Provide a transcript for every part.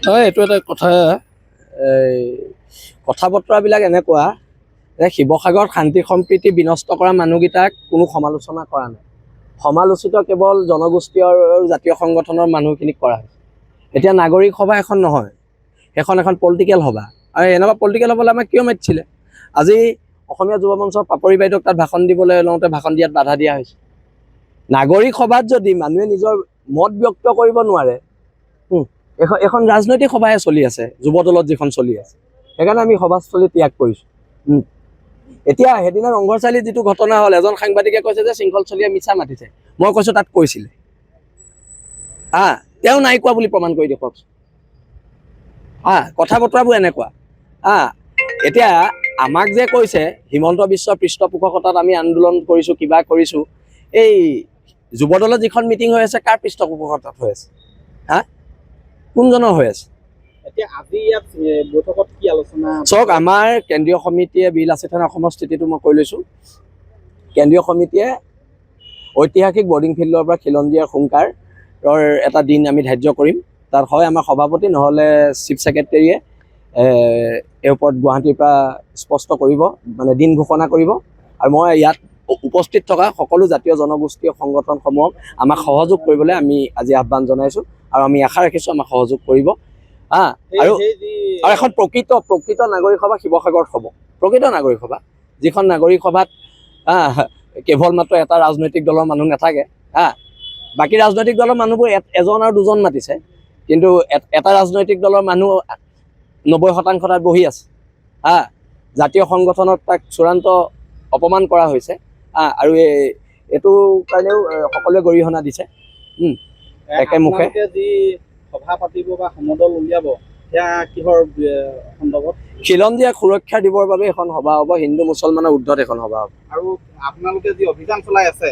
হয় এইটো এটা কথা কথা বতৰাবিলাক এনেকুৱা যে শিৱসাগৰত শান্তি সম্প্ৰীতি বিনষ্ট কৰা মানুহকেইটাক কোনো সমালোচনা কৰা নাই। সমালোচিত কেৱল জনগোষ্ঠী আৰু জাতীয় সংগঠনৰ মানুহখিনিক কৰা হৈছে। এতিয়া নাগৰিক সভা এখন নহয়, সেইখন এখন পলিটিকেল সভা। আৰু এনেকুৱা পলিটিকেল হ'বলৈ আমাক কিয় মাতিছিলে? আজি অসমীয়া যুৱ মঞ্চৰ পাপৰি বাইদেউক তাত ভাষণ দিবলৈ লওঁতে ভাষণ দিয়াত বাধা দিয়া হৈছে। নাগৰিক সভাত যদি মানুহে নিজৰ মত ব্যক্ত কৰিব নোৱাৰে, এখন ৰাজনৈতিক সভাহে চলি আছে, যুৱ দলত যিখন চলি আছে, সেইকাৰণে আমি সভাস্থলী ত্যাগ কৰিছোঁ। এতিয়া সেইদিনা ৰংঘৰ চাৰিআলিত যিটো ঘটনা হ'ল, এজন সাংবাদিকে কৈছে যে শৃংখলচলীয়ে মিছা মাতিছে। মই কৈছোঁ তাত কৈছিলে, তেওঁ নাই কোৱা বুলি প্ৰমাণ কৰি দেখুৱাওক। কথা বতৰাবোৰ এনেকুৱা। এতিয়া আমাক যে কৈছে হিমন্ত বিশ্বৰ পৃষ্ঠপোষকতাত আমি আন্দোলন কৰিছোঁ, কিবা কৰিছোঁ, এই যুৱ দলত যিখন মিটিং হৈ আছে কাৰ পৃষ্ঠপোষকতাত হৈ আছে? কোনজনৰ হৈ আছে? এতিয়া আজি ইয়াত বৈঠকত কি আলোচনা? চাওক, আমাৰ কেন্দ্ৰীয় সমিতিয়ে বীৰ লাচিত সেনা অসমৰ স্থিতিটো মই কৈ লৈছোঁ। কেন্দ্ৰীয় সমিতিয়ে ঐতিহাসিক বৰ্ডিং ফিল্ডৰ পৰা খিলঞ্জীয়াৰ সোমকাৰৰ এটা দিন আমি ধাৰ্য কৰিম। তাত হয় আমাৰ সভাপতি নহ'লে চিফ ছেক্ৰেটেৰীয়ে এই ওপৰত গুৱাহাটীৰ পৰা স্পষ্ট কৰিব, মানে দিন ঘোষণা কৰিব। আৰু মই ইয়াত উপস্থিত থকা সকলো জাতীয় জনগোষ্ঠীয় সংগঠনসমূহক আমাক সহযোগ কৰিবলৈ আমি আজি আহ্বান জনাইছোঁ, আৰু আমি আশা ৰাখিছোঁ আমাক সহযোগ কৰিব। আৰু এখন প্ৰকৃত নাগৰিক সভা শিৱসাগৰত হ'ব, প্ৰকৃত নাগৰিক সভা, যিখন নাগৰিক সভাত কেৱল মাত্ৰ এটা ৰাজনৈতিক দলৰ মানুহ নাথাকে। বাকী ৰাজনৈতিক দলৰ মানুহবোৰ এজন আৰু দুজন মাতিছে, কিন্তু এটা ৰাজনৈতিক দলৰ মানুহ 90% তাত বহি আছে। জাতীয় সংগঠনত তাক চূড়ান্ত অপমান কৰা হৈছে, আৰু এইটো কাৰণেও সকলোৱে গৰিহণা দিছে। একেমুখে যি সভা পাতিব বা সমদল উলিয়াব, সেয়া কিহৰ সন্দৰ্ভত? খিলঞ্জীয়াক সুৰক্ষা দিবৰ বাবে এখন সভা হ'ব, হিন্দু মুছলমানৰ ঊৰ্ধত এখন সভা হ'ব। আৰু আপোনালোকে যি অভিযান চলাই আছে,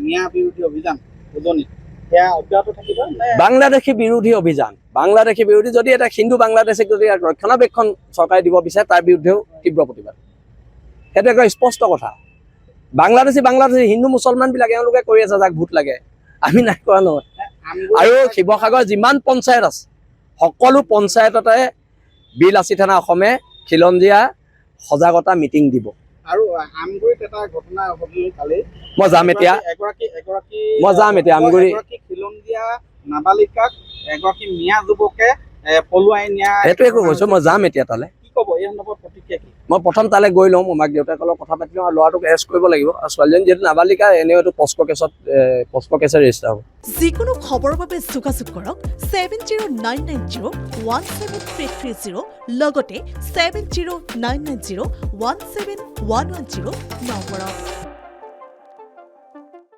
মিয়া বিৰোধী অভিযান উজনিত, সেয়া অব্যাহত থাকিব? বাংলাদেশী বিৰোধী অভিযান, বাংলাদেশী বিৰোধী, যদি এটা হিন্দু বাংলাদেশীক যদি ৰক্ষণাবেক্ষণ চৰকাৰে দিব বিচাৰে তাৰ বিৰুদ্ধেও তীব্ৰ প্ৰতিবাদ। সেইটো একটা স্পষ্ট কথা। বাংলাদেশী হিন্দু মুছলমানবিলাকে এওঁলোকে কৰি আছে, যাক ভোট লাগে, আমি নাই কৰা নহয়। আৰু শিৱসাগৰ যিমান পঞ্চায়ত আছে সকলো পঞ্চায়ততে বীৰ লাচিত সেনা অসমে খিলঞ্জীয়া সজাগতা মিটিং দিব। আৰু আমগুৰিত এটা ঘটনা ঘটিল কালি, মই যাম এতিয়া। মই যাম এতিয়া আমগুৰি। খিলঞ্জীয়া নাবালিকাক এগৰাকী মিয়া যুৱকে পলুৱাই নিয়া, সেইটোৱে কৈছোঁ। মই যাম এতিয়া তালৈ। কি ক'ব এই সন্দৰ্ভত প্ৰতিক্ৰিয়া কি? মই প্ৰথম তালৈ গৈ লওঁ, মাক দেউতাকৰ লগত কথা পাতি লওঁ, আৰু ল'ৰাটোক এৰেষ্ট কৰিব লাগিব। আৰু ছোৱালীজনী যিহেতু নাবালিকা, এনেও এইটো পস্কো কেছত ৰেজিষ্টাৰ হ'ব। যিকোনো খবৰৰ বাবে যোগাযোগ কৰক 7099017330 লগতে 7099017110 নম্বৰত।